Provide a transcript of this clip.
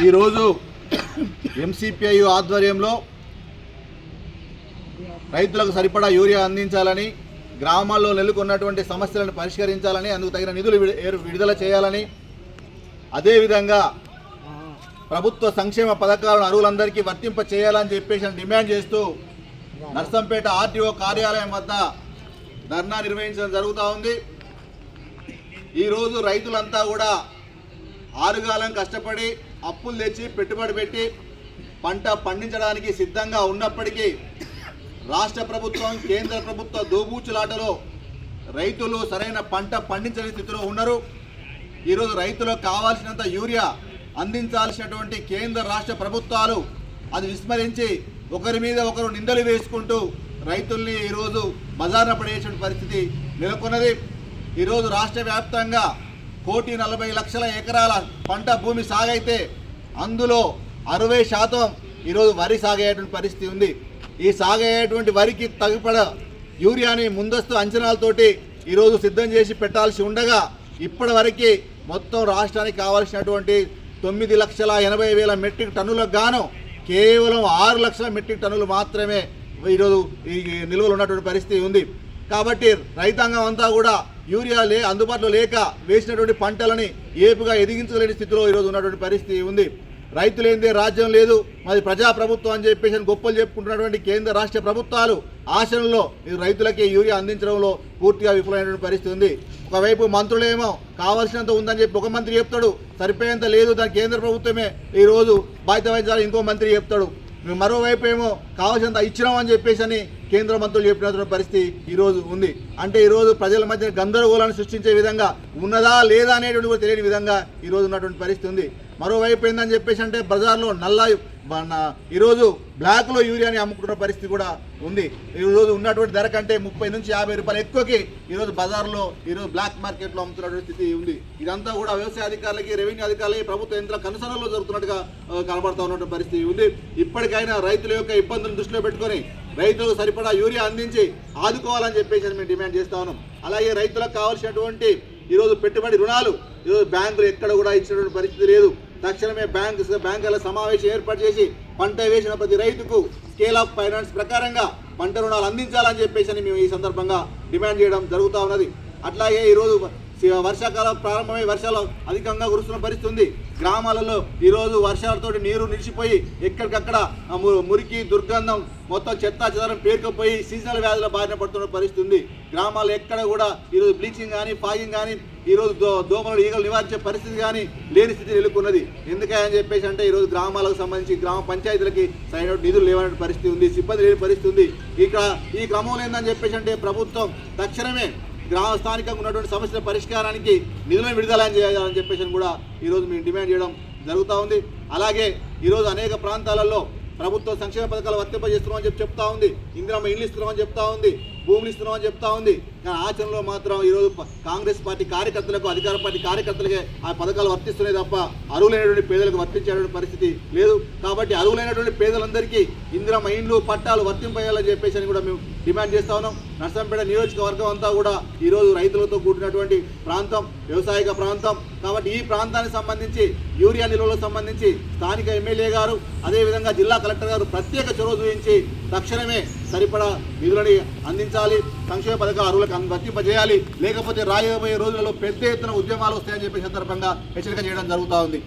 ఈరోజు ఎంసీపీఐ ఆధ్వర్యంలో రైతులకు సరిపడా యూరియా అందించాలని, గ్రామాల్లో నెలకొన్నటువంటి సమస్యలను పరిష్కరించాలని, అందుకు తగిన నిధులు విడుదల చేయాలని, అదేవిధంగా ప్రభుత్వ సంక్షేమ పథకాలను అర్హులందరికీ వర్తింప చేయాలని చెప్పేసి డిమాండ్ చేస్తూ నర్సంపేట ఆర్టీఓ కార్యాలయం వద్ద ధర్నా నిర్వహించడం జరుగుతూ ఉంది. ఈరోజు రైతులంతా కూడా ఆరుగాలం కష్టపడి అప్పులు తెచ్చి పెట్టుబడి పెట్టి పంట పండించడానికి సిద్ధంగా ఉన్నప్పటికీ రాష్ట్ర ప్రభుత్వం, కేంద్ర ప్రభుత్వ దోబూచులాటలో రైతులు సరైన పంట పండించని స్థితిలో ఉన్నారు. ఈరోజు రైతులకు కావాల్సినంత యూరియా అందించాల్సినటువంటి కేంద్ర రాష్ట్ర ప్రభుత్వాలు అది విస్మరించి ఒకరి మీద ఒకరు నిందలు వేసుకుంటూ రైతుల్ని ఈరోజు బజార్న పడేసిన పరిస్థితి నెలకొన్నది. ఈరోజు రాష్ట్ర వ్యాప్తంగా 1,40,00,000 ఎకరాల పంట భూమి సాగైతే అందులో 60% ఈరోజు వరి సాగేటువంటి పరిస్థితి ఉంది. ఈ సాగేటువంటి వరికి తగిపడ యూరియాని ముందస్తు అంచనాలతోటి ఈరోజు సిద్ధం చేసి పెట్టాల్సి ఉండగా ఇప్పటి వరకు మొత్తం రాష్ట్రానికి కావాల్సినటువంటి 9,80,000 మెట్రిక్ టన్నులకు గాను కేవలం 6 లక్షల మెట్రిక్ టన్నులు మాత్రమే ఈరోజు ఈ నిల్వలు ఉన్నటువంటి పరిస్థితి ఉంది. కాబట్టి రైతాంగం అంతా కూడా యూరియా అందుబాటులో లేక వేసినటువంటి పంటలని ఏపుగా ఎదిగించలేని స్థితిలో ఈరోజు ఉన్నటువంటి పరిస్థితి ఉంది. రైతులేందే రాజ్యం లేదు, మరి ప్రజాప్రభుత్వం అని చెప్పేసి గొప్పలు చెప్పుకుంటున్నటువంటి కేంద్ర రాష్ట్ర ప్రభుత్వాలు ఆశలలో రైతులకి యూరియా అందించడంలో పూర్తిగా విఫలమైనటువంటి పరిస్థితి ఉంది. ఒకవైపు మంత్రులేమో కావాల్సినంత ఉందని చెప్పి ఒక మంత్రి చెప్తాడు, సరిపోయేంత లేదు, దాని కేంద్ర ప్రభుత్వమే ఈరోజు బాధ్యత వహించాలని ఇంకో మంత్రి చెప్తాడు. మరోవైపు ఏమో కావాల్సినంత ఇచ్చినామని చెప్పేసి అని కేంద్ర మంత్రులు చెప్పినటువంటి పరిస్థితి ఈరోజు ఉంది. అంటే ఈరోజు ప్రజల మధ్య గందరగోళాన్ని సృష్టించే విధంగా ఉన్నదా లేదా అనేటువంటి కూడా తెలియని విధంగా ఈరోజు ఉన్నటువంటి పరిస్థితి ఉంది. మరోవైపు ఏందని చెప్పేసి అంటే బజార్లో ఈరోజు బ్లాక్లో యూరియాని అమ్ముకున్న పరిస్థితి కూడా ఉంది. ఈరోజు ఉన్నటువంటి ధర కంటే 30 నుంచి 50 రూపాయలు ఎక్కువకి ఈరోజు బజార్లో ఈరోజు బ్లాక్ మార్కెట్లో అమ్ముతున్నటువంటి స్థితి ఉంది. ఇదంతా కూడా వ్యవసాయ అధికారులకి, రెవెన్యూ అధికారులకి, ప్రభుత్వ యంత్రాల కనుసనలో జరుగుతున్నట్టుగా కనబడుతూ ఉన్నటువంటి పరిస్థితి ఉంది. ఇప్పటికైనా రైతుల యొక్క ఇబ్బందులను దృష్టిలో పెట్టుకొని రైతులకు సరిపడా యూరియా అందించి ఆదుకోవాలని చెప్పేసి మేము డిమాండ్ చేస్తా ఉన్నాం. అలాగే రైతులకు కావాల్సినటువంటి ఈరోజు పెట్టుబడి రుణాలు ఈరోజు బ్యాంకులు ఎక్కడ కూడా ఇచ్చినటువంటి పరిస్థితి లేదు. తక్షణమే బ్యాంకుల సమావేశం ఏర్పాటు చేసి పంట వేసిన ప్రతి రైతుకు స్కేల్ ఆఫ్ ఫైనాన్స్ ప్రకారంగా పంట రుణాలు అందించాలని చెప్పేసి మేము ఈ సందర్భంగా డిమాండ్ చేయడం జరుగుతూ ఉన్నది. అట్లాగే ఈరోజు వర్షాకాలం ప్రారంభమై వర్షాలు అధికంగా కురుస్తున్న పరిస్థితి ఉంది. గ్రామాలలో ఈరోజు వర్షాలతో నీరు నిలిచిపోయి ఎక్కడికక్కడ మురికి, దుర్గంధం, మొత్తం చెత్త చెదారం పేరుకుపోయి సీజనల్ వ్యాధుల బారిన పడుతున్న పరిస్థితి ఉంది. గ్రామాల్లో ఎక్కడ కూడా ఈరోజు బ్లీచింగ్ కానీ, ఫాగింగ్ కానీ, ఈరోజు దోమలు, ఈగలు నివారించే పరిస్థితి కానీ లేని స్థితి నెలకొన్నది. ఎందుకని చెప్పేసి అంటే ఈరోజు గ్రామాలకు సంబంధించి గ్రామ పంచాయతీలకి సరైన నిధులు లేవనే పరిస్థితి ఉంది, సిబ్బంది లేని పరిస్థితి ఉంది. ఈ క్రమంలో ఏందని చెప్పేసి అంటే ప్రభుత్వం తక్షణమే స్థానికంగా ఉన్నటువంటి సమస్యల పరిష్కారానికి నిధులను విడుదల చేయాలని చెప్పేసి కూడా ఈరోజు మేము డిమాండ్ చేయడం జరుగుతూ ఉంది. అలాగే ఈరోజు అనేక ప్రాంతాలలో ప్రభుత్వ సంక్షేమ పథకాలు వర్తింపజేస్తున్నామని చెప్తా ఉంది, ఇందిరమ్మ ఇల్లు ఇస్తున్నామని చెప్తా ఉంది, భూములు ఇస్తున్నామని చెప్తా ఉంది. కానీ ఆచరణలో మాత్రం ఈరోజు కాంగ్రెస్ పార్టీ కార్యకర్తలకు, అధికార పార్టీ కార్యకర్తలకే ఆ పథకాలు వర్తిస్తున్నాయి తప్ప అర్హులైనటువంటి పేదలకు వర్తించేటువంటి పరిస్థితి లేదు. కాబట్టి అర్హులైనటువంటి పేదలందరికీ ఇందిరమ్మ ఇండ్లు, పట్టాలు వర్తింపజేయాలని చెప్పేసి అని కూడా మేము డిమాండ్ చేస్తా ఉన్నాం. నర్సంపేట నియోజకవర్గం అంతా కూడా ఈరోజు రైతులతో కూడినటువంటి ప్రాంతం, వ్యవసాయక ప్రాంతం. కాబట్టి ఈ ప్రాంతానికి సంబంధించి యూరియా నిల్వలకు సంబంధించి స్థానిక ఎమ్మెల్యే గారు, అదేవిధంగా జిల్లా కలెక్టర్ గారు ప్రత్యేక చొరవ చూపించి తక్షణమే సరిపడా నిధులని అందించాలి, సంక్షేమ పథకాలు అర్హులకు వర్తింపజేయాలి. లేకపోతే రాబోయే రోజులలో పెద్ద ఎత్తున ఉద్యమాలు వస్తాయని చెప్పే సందర్భంగా హెచ్చరిక చేయడం జరుగుతూ ఉంది.